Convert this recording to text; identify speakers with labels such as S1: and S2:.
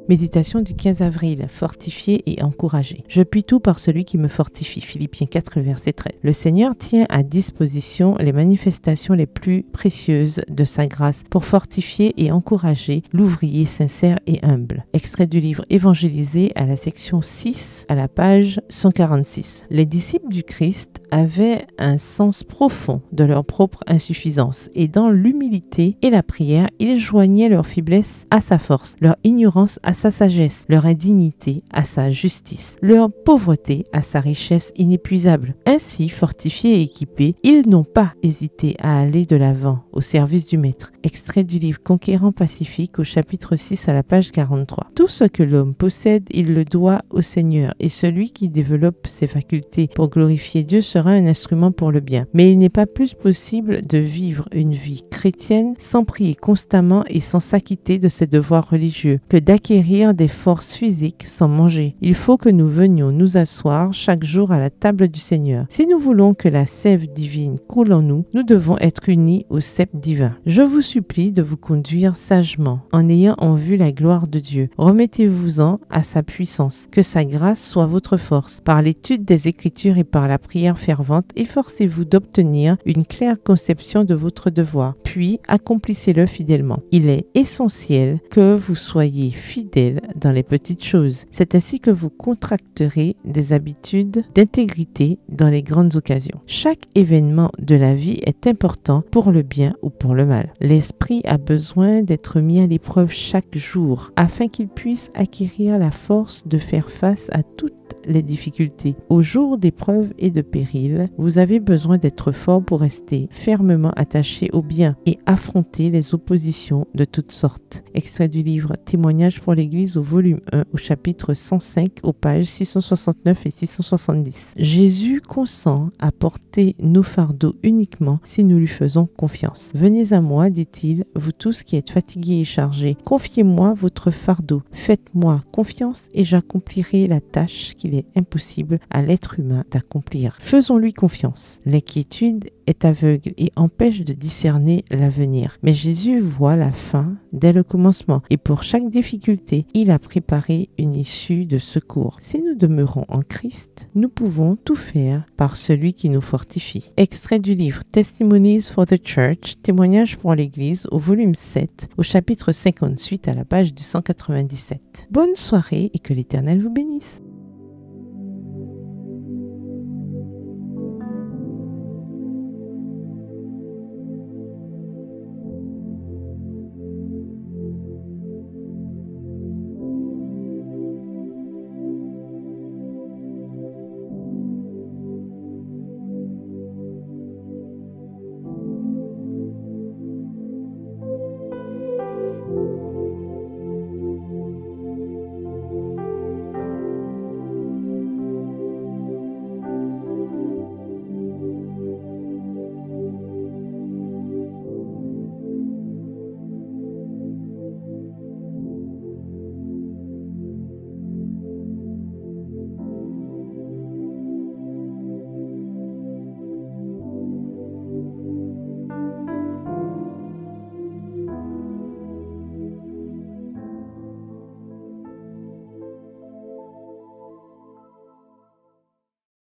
S1: Méditation du 15 avril, fortifié et encouragé. Je puis tout par celui qui me fortifie. Philippiens 4, verset 13. Le Seigneur tient à disposition les manifestations les plus précieuses de sa grâce pour fortifier et encourager l'ouvrier sincère et humble. Extrait du livre Évangélisé à la section 6 à la page 146. Les disciples du Christ avaient un sens profond de leur propre insuffisance et dans l'humilité et la prière, ils joignaient leur faiblesse à sa force, leur ignorance à sa sagesse, leur indignité à sa justice, leur pauvreté à sa richesse inépuisable. Ainsi, fortifiés et équipés, ils n'ont pas hésité à aller de l'avant au service du Maître. Extrait du livre Conquérant Pacifique au chapitre 6 à la page 43. Tout ce que l'homme possède, il le doit au Seigneur et celui qui développe ses facultés pour glorifier Dieu sera un instrument pour le bien. Mais il n'est pas plus possible de vivre une vie chrétienne sans prier constamment et sans s'acquitter de ses devoirs religieux que d'acquérir des forces physiques sans manger. Il faut que nous venions nous asseoir chaque jour à la table du Seigneur. Si nous voulons que la sève divine coule en nous, nous devons être unis au cep divin. Je vous supplie de vous conduire sagement en ayant en vue la gloire de Dieu. Remettez-vous-en à sa puissance, que sa grâce soit votre force. Par l'étude des Écritures et par la prière fervente, efforcez-vous d'obtenir une claire conception de votre devoir, puis accomplissez-le fidèlement. Il est essentiel que vous soyez fidèles dans les petites choses. C'est ainsi que vous contracterez des habitudes d'intégrité dans les grandes occasions. Chaque événement de la vie est important pour le bien ou pour le mal. L'esprit a besoin d'être mis à l'épreuve chaque jour afin qu'il puisse acquérir la force de faire face à toutes les difficultés. Au jour d'épreuves et de périls, vous avez besoin d'être fort pour rester fermement attaché au bien et affronter les oppositions de toutes sortes. Extrait du livre Témoignages pour l'Église au volume 1 au chapitre 105 aux pages 669 et 670. Jésus consent à porter nos fardeaux uniquement si nous lui faisons confiance. Venez à moi, dit-il, vous tous qui êtes fatigués et chargés. Confiez-moi votre fardeau. Faites-moi confiance et j'accomplirai la tâche qu'il est impossible à l'être humain d'accomplir. Faisons-lui confiance. L'inquiétude est aveugle et empêche de discerner l'avenir. Mais Jésus voit la fin dès le commencement et pour chaque difficulté, il a préparé une issue de secours. Si nous demeurons en Christ, nous pouvons tout faire par celui qui nous fortifie. Extrait du livre Testimonies for the Church, témoignages pour l'Église au volume 7, au chapitre 58 à la page 297. Bonne soirée et que l'Éternel vous bénisse.